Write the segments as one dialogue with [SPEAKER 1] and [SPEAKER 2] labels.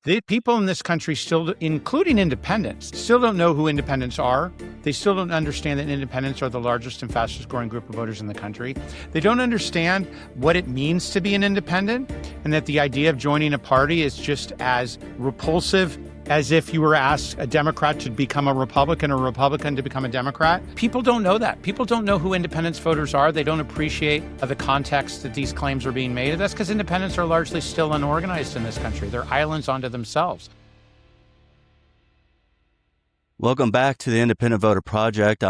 [SPEAKER 1] The people in this country still, including independents, still don't know who independents are. They still don't understand that independents are the largest and fastest growing group of voters in the country. They don't understand what it means to be an independent, and that the idea of joining a party is just as repulsive as if you were asked a Democrat to become a Republican or a Republican to become a Democrat. People don't know that. People don't know who independents voters are. They don't appreciate the context that these claims are being made. That's because independents are largely still unorganized in this country. They're islands unto themselves.
[SPEAKER 2] Welcome back to the Independent Voter Project,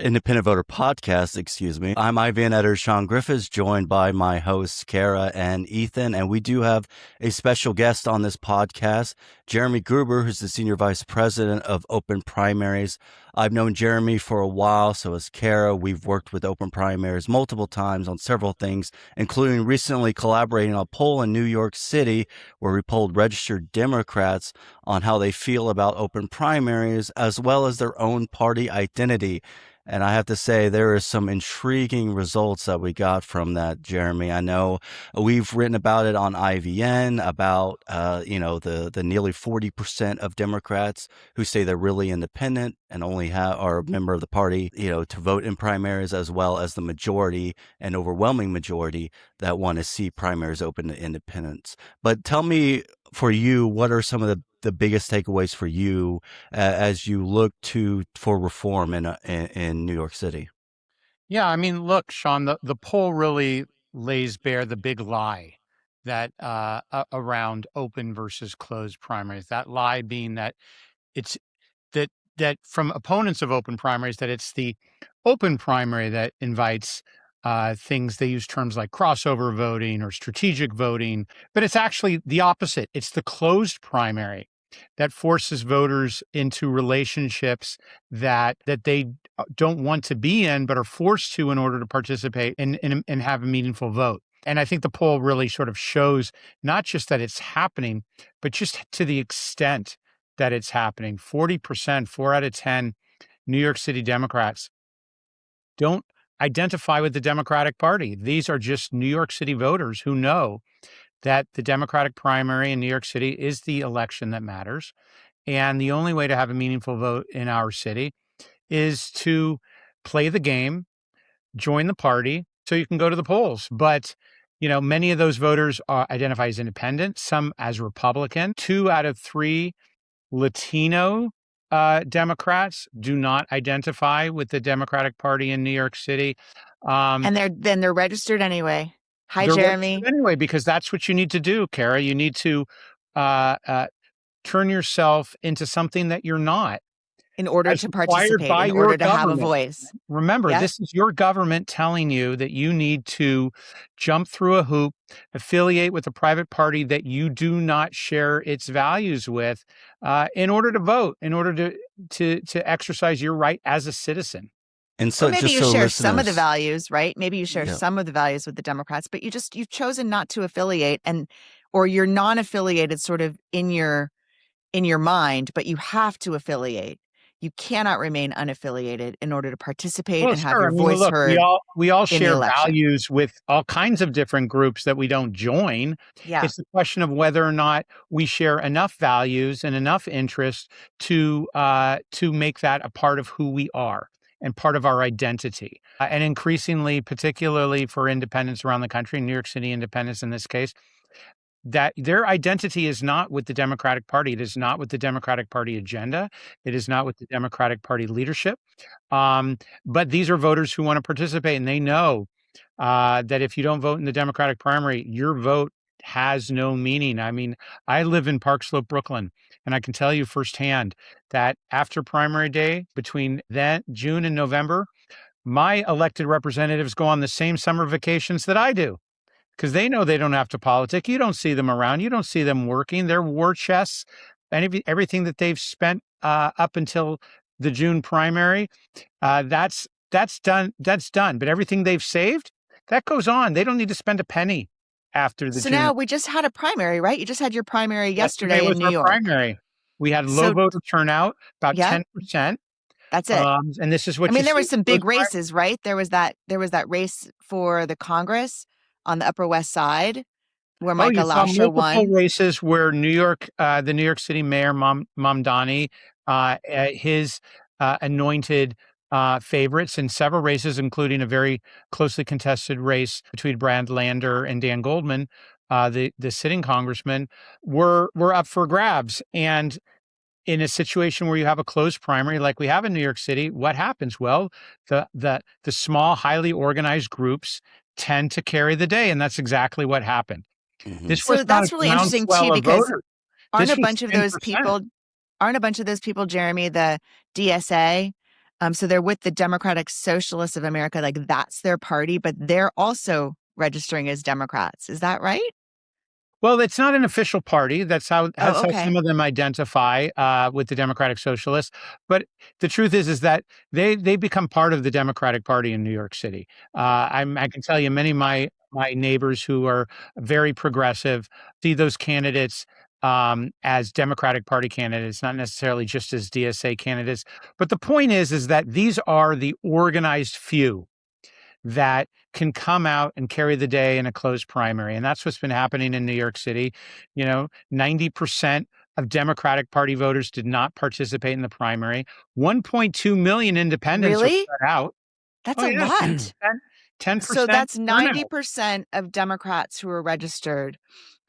[SPEAKER 2] Independent Voter Podcast, excuse me. I'm IVN editor Sean Griffiths, joined by my hosts, Kara and Ethan, and we do have a special guest on this podcast, Jeremy Gruber, who's the Senior Vice President of Open Primaries. I've known Jeremy for a while, so has Kara. We've worked with Open Primaries multiple times on several things, including recently collaborating on a poll in New York City where we polled registered Democrats on how they feel about open primaries, as well as their own party identity. And I have to say, there is some intriguing results that we got from that, Jeremy. I know we've written about it on IVN, about, the nearly 40% of Democrats who say they're really independent and only are a member of the party, to vote in primaries, as well as the majority and overwhelming majority that want to see primaries open to independents. But tell me, for you, what are some of the biggest takeaways for you as you look for reform in New York City?
[SPEAKER 1] Yeah, I mean, look, Sean, the poll really lays bare the big lie that around open versus closed primaries. That lie being that it's that from opponents of open primaries, that it's the open primary that invites things. They use terms like crossover voting or strategic voting, but it's actually the opposite. It's the closed primary that forces voters into relationships that they don't want to be in, but are forced to in order to participate and have a meaningful vote. And I think the poll really sort of shows not just that it's happening, but just to the extent that it's happening. 40%, 4 out of 10 New York City Democrats don't identify with the Democratic Party. These are just New York City voters who know that the Democratic primary in New York City is the election that matters. And the only way to have a meaningful vote in our city is to play the game, join the party, so you can go to the polls. But, many of those voters identify as independent, some as Republican. 2 out of 3 Latino Democrats do not identify with the Democratic Party in New York City.
[SPEAKER 3] And they're registered anyway. Hi, Jeremy.
[SPEAKER 1] Anyway, because that's what you need to do, Kara. You need to turn yourself into something that you're not.
[SPEAKER 3] In order to participate, in order to have a voice.
[SPEAKER 1] Remember, This is your government telling you that you need to jump through a hoop, affiliate with a private party that you do not share its values with, in order to vote, in order to exercise your right as a citizen.
[SPEAKER 2] And so,
[SPEAKER 3] or maybe you share some of the
[SPEAKER 2] listeners-
[SPEAKER 3] values, right? Maybe you share some of the values with the Democrats, but you've chosen not to affiliate, or you're non-affiliated sort of in your mind, but you have to affiliate. You cannot remain unaffiliated in order to participate and have your voice heard.
[SPEAKER 1] We all share values with all kinds of different groups that we don't join.
[SPEAKER 3] Yeah.
[SPEAKER 1] It's a question of whether or not we share enough values and enough interest to make that a part of who we are and part of our identity. And increasingly, particularly for independents around the country, New York City independents in this case, that their identity is not with the Democratic Party. It is not with the Democratic Party agenda. It is not with the Democratic Party leadership. But these are voters who want to participate, and they know that if you don't vote in the Democratic primary, your vote has no meaning. I mean, I live in Park Slope, Brooklyn, and I can tell you firsthand that after primary day, between then June and November, my elected representatives go on the same summer vacations that I do, because they know they don't have to politic. You don't see them around. You don't see them working. Their war chests and everything that they've spent up until the June primary, that's done. That's done. But everything they've saved, that goes on. They don't need to spend a penny after the June.
[SPEAKER 3] Now we just had a primary, right? You just had your primary yesterday in New York.
[SPEAKER 1] Primary. We had low voter turnout, about 10%.
[SPEAKER 3] That's it.
[SPEAKER 1] And this is what
[SPEAKER 3] there were some big races, right? There was that race for the Congress on the Upper West Side where
[SPEAKER 1] Oh,
[SPEAKER 3] Mike
[SPEAKER 1] you saw
[SPEAKER 3] Alasha
[SPEAKER 1] multiple
[SPEAKER 3] won?
[SPEAKER 1] races where the New York City mayor, Mamdani, his anointed favorites in several races, including a very closely contested race between Brad Lander and Dan Goldman, the sitting congressman, were up for grabs. And in a situation where you have a closed primary like we have in New York City, what happens? Well, the small, highly organized groups tend to carry the day, and that's exactly what happened. This was
[SPEAKER 3] So
[SPEAKER 1] not a
[SPEAKER 3] that's really interesting
[SPEAKER 1] groundswell
[SPEAKER 3] too,
[SPEAKER 1] of
[SPEAKER 3] because
[SPEAKER 1] voters.
[SPEAKER 3] aren't
[SPEAKER 1] This
[SPEAKER 3] a
[SPEAKER 1] was
[SPEAKER 3] bunch of
[SPEAKER 1] 10%.
[SPEAKER 3] those people, Jeremy, the DSA? So they're with the Democratic Socialists of America, like that's their party, but they're also registering as Democrats. Is that right?
[SPEAKER 1] Well, it's not an official party. That's
[SPEAKER 3] Oh,
[SPEAKER 1] how
[SPEAKER 3] okay.
[SPEAKER 1] some of them identify with the Democratic Socialists. But the truth is that they become part of the Democratic Party in New York City. I can tell you, many of my neighbors who are very progressive see those candidates as Democratic Party candidates, not necessarily just as DSA candidates. But the point is that these are the organized few that can come out and carry the day in a closed primary. And that's what's been happening in New York City. 90% of Democratic Party voters did not participate in the primary. 1.2 million independents are
[SPEAKER 3] Really?
[SPEAKER 1] shut out.
[SPEAKER 3] That's
[SPEAKER 1] Oh,
[SPEAKER 3] a
[SPEAKER 1] yeah.
[SPEAKER 3] lot.
[SPEAKER 1] 10%
[SPEAKER 3] So that's
[SPEAKER 1] turnout.
[SPEAKER 3] 90% of Democrats who are registered,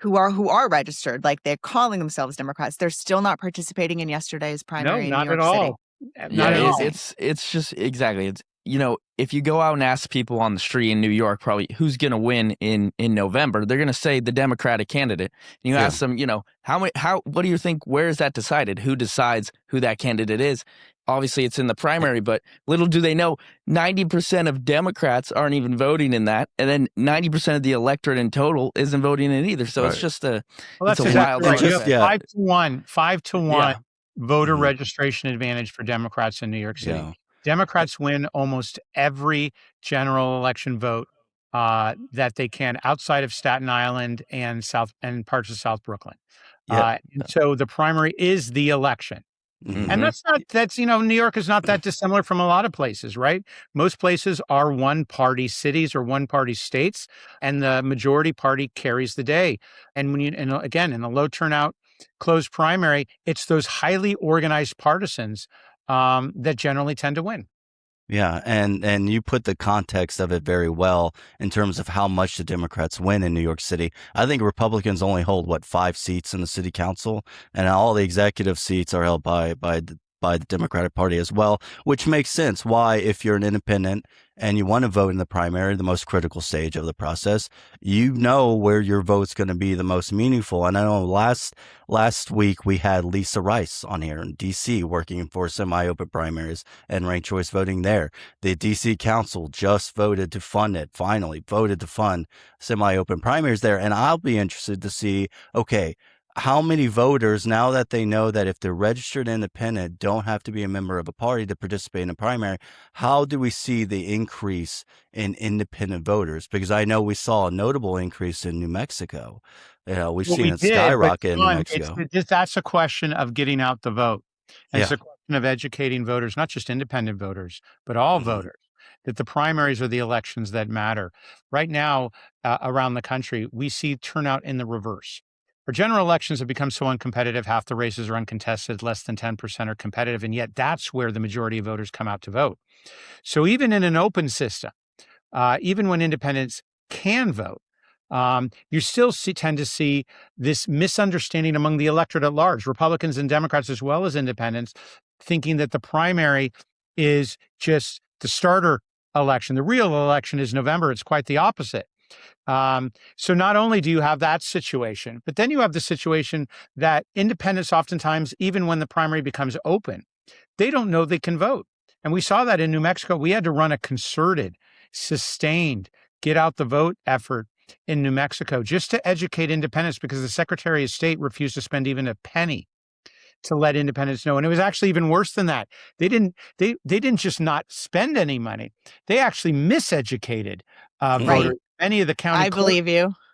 [SPEAKER 3] who are registered, like they're calling themselves Democrats. They're still not participating in yesterday's
[SPEAKER 1] No,
[SPEAKER 3] primary in New
[SPEAKER 1] not at
[SPEAKER 3] York City.
[SPEAKER 1] all.
[SPEAKER 4] Yeah,
[SPEAKER 1] Not at all.
[SPEAKER 4] it's just exactly. It's if you go out and ask people on the street in New York, probably who's going to win in November, they're going to say the Democratic candidate. And you ask them, what do you think? Where is that decided? Who decides who that candidate is? Obviously, it's in the primary, but little do they know, 90% of Democrats aren't even voting in that, and then 90% of the electorate in total isn't voting in either. So it's just
[SPEAKER 1] Well,
[SPEAKER 4] it's
[SPEAKER 1] that's
[SPEAKER 4] a
[SPEAKER 1] exactly
[SPEAKER 4] wild
[SPEAKER 1] right. You have
[SPEAKER 4] process.
[SPEAKER 1] 5 to 1
[SPEAKER 4] Yeah.
[SPEAKER 1] voter registration advantage for Democrats in New York City.
[SPEAKER 2] Yeah.
[SPEAKER 1] Democrats win almost every general election vote that they can outside of Staten Island and parts of South Brooklyn.
[SPEAKER 2] Yeah.
[SPEAKER 1] And so the primary is the election. And New York is not that dissimilar from a lot of places, right? Most places are one party cities or one party states, and the majority party carries the day. And again, in a low turnout, closed primary, it's those highly organized partisans that generally tend to win.
[SPEAKER 2] Yeah, and you put the context of it very well in terms of how much the Democrats win in New York City. I think Republicans only hold 5 seats in the city council, and all the executive seats are held by the Democratic Party as well, which makes sense. Why, if you're an independent and you want to vote in the primary, the most critical stage of the process, you know where your vote's going to be the most meaningful. And I know last week we had Lisa Rice on here in D.C. working for semi-open primaries and ranked choice voting there. The D.C. Council just voted to fund it, finally voted to fund semi-open primaries there. And I'll be interested to see, okay, how many voters, now that they know that if they're registered independent, don't have to be a member of a party to participate in a primary, how do we see the increase in independent voters? Because I know we saw a notable increase in New Mexico. We've seen it skyrocket in New Mexico.
[SPEAKER 1] That's a question of getting out the vote. And it's
[SPEAKER 2] Yeah.
[SPEAKER 1] a question of educating voters, not just independent voters, but all voters, that the primaries are the elections that matter. Right now, around the country, we see turnout in the reverse. Our general elections have become so uncompetitive, half the races are uncontested, less than 10% are competitive, and yet that's where the majority of voters come out to vote. So even in an open system, even when independents can vote, you still tend to see this misunderstanding among the electorate at large, Republicans and Democrats as well as independents, thinking that the primary is just the starter election. The real election is November. It's quite the opposite. So not only do you have that situation, but then you have the situation that independents oftentimes, even when the primary becomes open, they don't know they can vote. And we saw that in New Mexico. We had to run a concerted, sustained, get out the vote effort in New Mexico just to educate independents, because the Secretary of State refused to spend even a penny to let independents know. And it was actually even worse than that. They didn't just not spend any money. They actually miseducated voters. Many of the county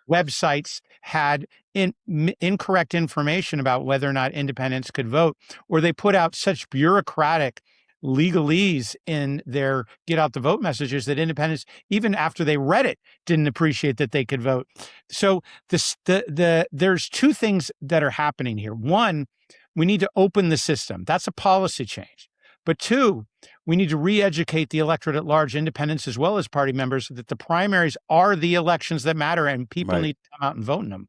[SPEAKER 1] websites had incorrect information about whether or not independents could vote, or they put out such bureaucratic legalese in their get out the vote messages that independents, even after they read it, didn't appreciate that they could vote. So there's two things that are happening here. One, we need to open the system. That's a policy change. But two, we need to re-educate the electorate at large, independents as well as party members, that the primaries are the elections that matter and people need to come out and vote in them.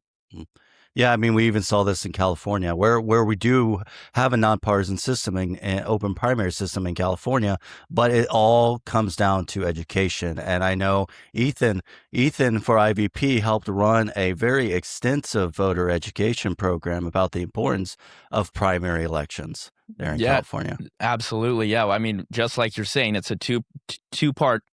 [SPEAKER 2] Yeah, I mean, we even saw this in California, where we do have a nonpartisan system and open primary system in California, but it all comes down to education. And I know Ethan for IVP helped run a very extensive voter education program about the importance of primary elections there in California.
[SPEAKER 4] Absolutely. Yeah. I mean, just like you're saying, it's a two-part,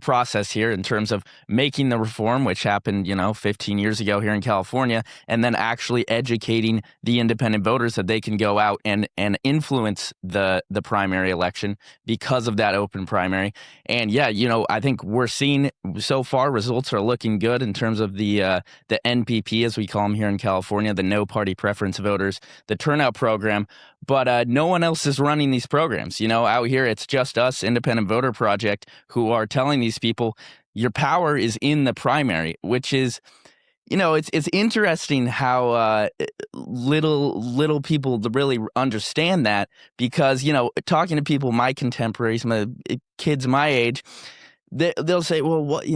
[SPEAKER 4] process here in terms of making the reform, which happened, 15 years ago here in California, and then actually educating the independent voters that they can go out and influence the primary election because of that open primary. And yeah, I think we're seeing so far results are looking good in terms of the NPP, as we call them here in California, the no party preference voters, the turnout program. But no one else is running these programs. Out here, it's just us, Independent Voter Project, who are telling these people, your power is in the primary, which is, it's interesting how little people really understand that, because, talking to people, my contemporaries, my kids my age, they'll say, well, what,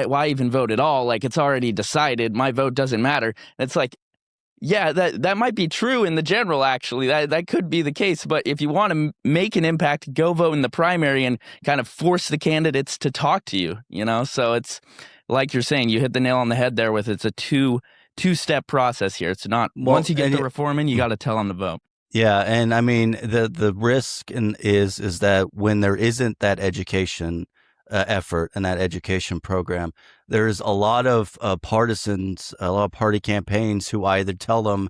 [SPEAKER 4] why even vote at all? Like, it's already decided. My vote doesn't matter. And it's like, yeah, that might be true in the general, actually. That could be the case. But if you want to make an impact, go vote in the primary and kind of force the candidates to talk to you, So it's like you're saying, you hit the nail on the head there with it's a two-step process here. It's not once you get the reform in, you got to tell them to vote.
[SPEAKER 2] Yeah, and I mean the risk is that when there isn't that education effort and that education program, there's a lot of partisans, a lot of party campaigns who either tell them,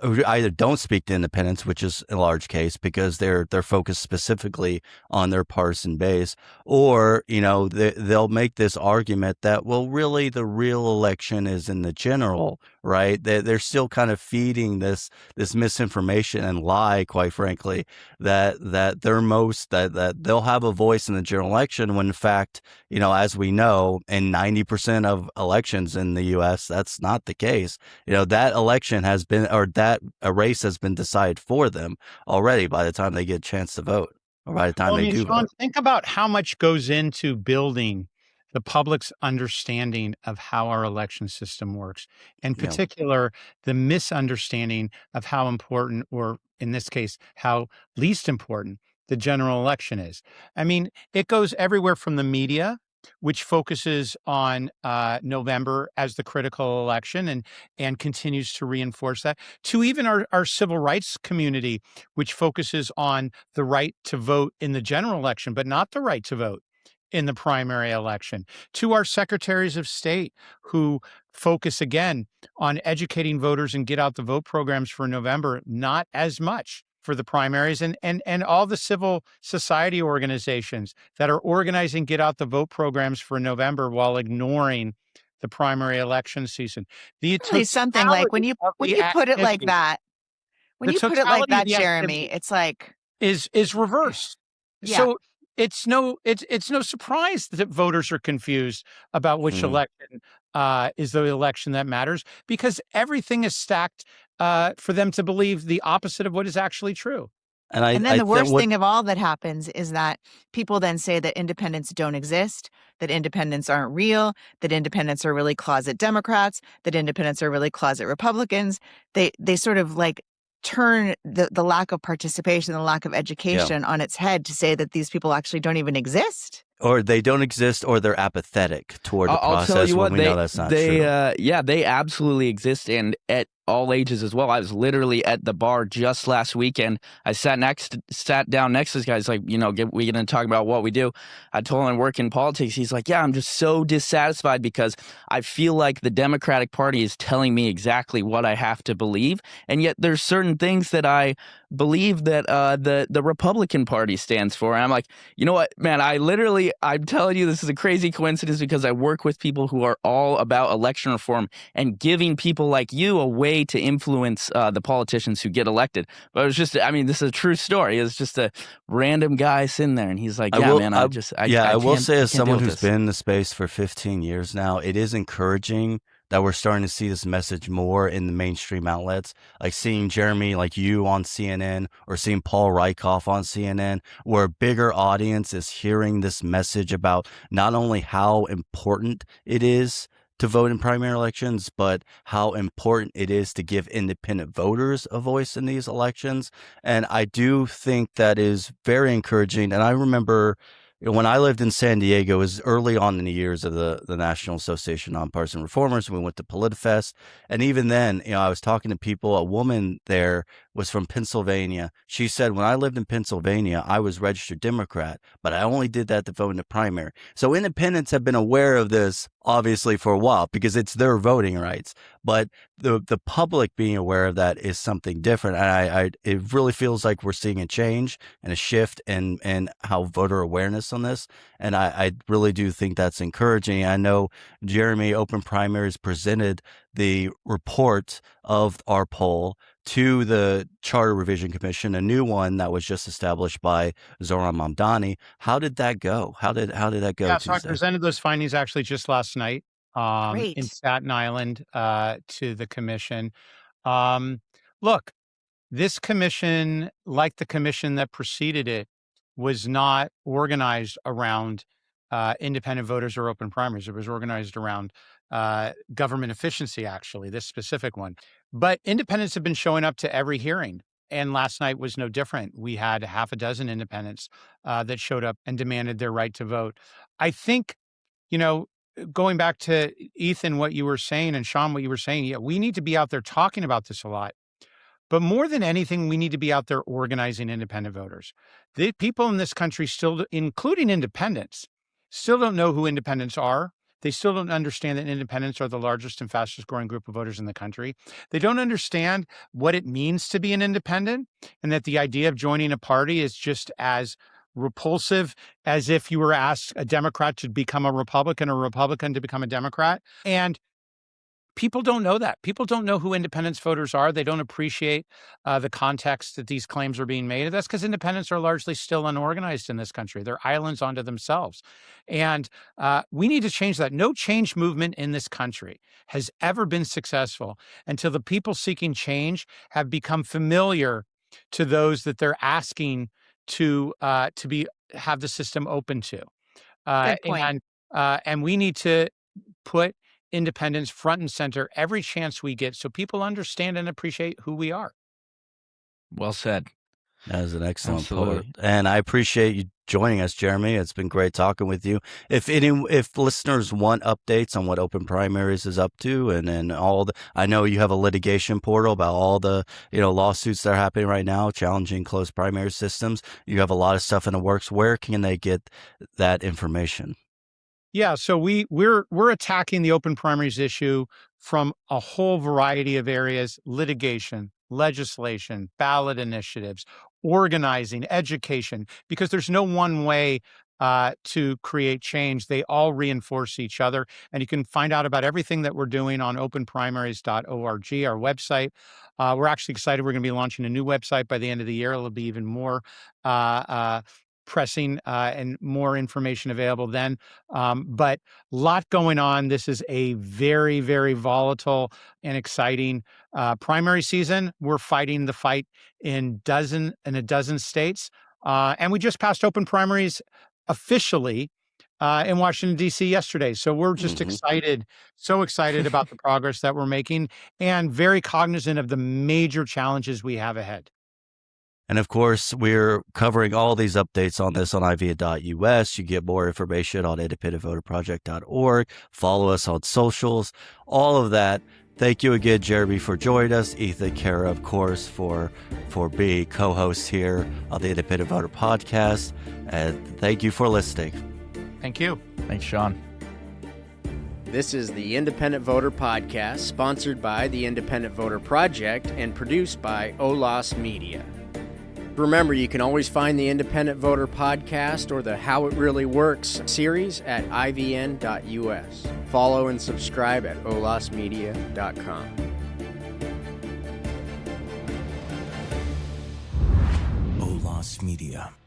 [SPEAKER 2] or either don't speak to independents, which is a large case because they're focused specifically on their partisan base, or they'll make this argument that, well, really the real election is in the general, right? They're still kind of feeding this misinformation and lie, quite frankly, that that they'll have a voice in the general election, when in fact, as we know, in 90% of elections in the U.S., that's not the case. That election has been, or that a race has been decided for them already by the time they get a chance to vote, or by the time they do
[SPEAKER 1] Sean,
[SPEAKER 2] vote.
[SPEAKER 1] think about how much goes into building the public's understanding of how our election system works. In particular, the misunderstanding of how important, or in this case, how least important the general election is. I mean, it goes everywhere from the media, which focuses on November as the critical election and continues to reinforce that, to even our civil rights community, which focuses on the right to vote in the general election, but not the right to vote in the primary election, to our secretaries of state, who focus again on educating voters and get out the vote programs for November, not as much for the primaries, and all the civil society organizations that are organizing get out the vote programs for November while ignoring the primary election season.
[SPEAKER 3] Really something like when you put it like that, Jeremy, it's like
[SPEAKER 1] is reversed.
[SPEAKER 3] Yeah.
[SPEAKER 1] So it's no surprise that voters are confused about which election is the election that matters, because everything is stacked for them to believe the opposite of what is actually true.
[SPEAKER 3] And then the worst thing of all that happens is that people then say that independents don't exist, that independents aren't real, that independents are really closet Democrats, that independents are really closet Republicans. They sort of like turn the lack of participation, the lack of education on its head to say that these people actually don't even exist.
[SPEAKER 2] Or they don't exist, or they're apathetic toward the process.
[SPEAKER 4] I'll tell you what,
[SPEAKER 2] we know that's not true.
[SPEAKER 4] They absolutely exist, and at all ages as well. I was literally at the bar just last weekend. I sat down next to this guy. He's like, we're going to talk about what we do. I told him I work in politics. He's like, yeah, I'm just so dissatisfied because I feel like the Democratic Party is telling me exactly what I have to believe, and yet there's certain things that I believe that the Republican Party stands for. And I'm like, you know what, man, I'm telling you, this is a crazy coincidence, because I work with people who are all about election reform and giving people like you a way way to influence the politicians who get elected. But it was just, I mean, this is a true story. It's just a random guy sitting there, and he's like, "Yeah, man, I
[SPEAKER 2] will say, as someone who's
[SPEAKER 4] this.
[SPEAKER 2] been in the space for 15 years now, it is encouraging that we're starting to see this message more in the mainstream outlets, like seeing Jeremy, like you, on CNN, or seeing Paul Rykoff on CNN, where a bigger audience is hearing this message about not only how important it is to vote in primary elections, but how important it is to give independent voters a voice in these elections. And I do think that is very encouraging. And I remember when I lived in San Diego, it was early on in the years of the National Association of Nonpartisan Reformers. We went to PolitiFest. And even then, I was talking to people. A woman there was from Pennsylvania. She said, when I lived in Pennsylvania, I was registered Democrat, but I only did that to vote in the primary. So independents have been aware of this, obviously, for a while because it's their voting rights. But the public being aware of that is something different. And it really feels like we're seeing a change and a shift in how voter awareness on this. And I really do think that's encouraging. I know Jeremy, Open Primaries, presented the report of our poll to the Charter Revision Commission, a new one that was just established by Zoran Mamdani. How did that go? How did that go?
[SPEAKER 1] Yeah, so I presented those findings actually just last night in Staten Island to the commission. Look, this commission, like the commission that preceded it, was not organized around independent voters or open primaries. It was organized around government efficiency, actually, this specific one. But independents have been showing up to every hearing. And last night was no different. We had half a dozen independents that showed up and demanded their right to vote. I think, going back to Ethan, what you were saying, and Sean, what you were saying, yeah, we need to be out there talking about this a lot. But more than anything, we need to be out there organizing independent voters. The people in this country still, including independents, still don't know who independents are. They still don't understand that independents are the largest and fastest growing group of voters in the country. They don't understand what it means to be an independent, and that the idea of joining a party is just as repulsive as if you were asked a Democrat to become a Republican or a Republican to become a Democrat. And people don't know that. People don't know who independents voters are. They don't appreciate the context that these claims are being made. And that's because independents are largely still unorganized in this country. They're islands unto themselves. And we need to change that. No change movement in this country has ever been successful until the people seeking change have become familiar to those that they're asking to have the system open to.
[SPEAKER 3] Good point.
[SPEAKER 1] And we need to put independence front and center every chance we get so people understand and appreciate who we are.
[SPEAKER 4] Well said.
[SPEAKER 2] That is an excellent point. And I appreciate you joining us, Jeremy. It's been great talking with you. If listeners want updates on what Open Primaries is up to, and I know you have a litigation portal about all the lawsuits that are happening right now, challenging closed primary systems. You have a lot of stuff in the works. Where can they get that information?
[SPEAKER 1] Yeah, so we're attacking the open primaries issue from a whole variety of areas: litigation, legislation, ballot initiatives, organizing, education, because there's no one way to create change. They all reinforce each other. And you can find out about everything that we're doing on openprimaries.org, our website. We're actually excited. We're going to be launching a new website by the end of the year. It'll be even more pressing and more information available then. But a lot going on. This is a very, very volatile and exciting primary season. We're fighting the fight in a dozen states. And we just passed open primaries officially in Washington, D.C. yesterday. So we're just so excited about the progress that we're making, and very cognizant of the major challenges we have ahead.
[SPEAKER 2] And of course, we're covering all these updates on this on IVA.us. You get more information on independentvoterproject.org. Follow us on socials, all of that. Thank you again, Jeremy, for joining us. Ethan, Kara, of course, for being co-hosts here on the Independent Voter Podcast. And thank you for listening.
[SPEAKER 1] Thank you.
[SPEAKER 4] Thanks, Sean.
[SPEAKER 5] This is the Independent Voter Podcast, sponsored by the Independent Voter Project and produced by OLAS Media. Remember, you can always find the Independent Voter Podcast or the How It Really Works series at ivn.us. Follow and subscribe at olasmedia.com.
[SPEAKER 6] Media.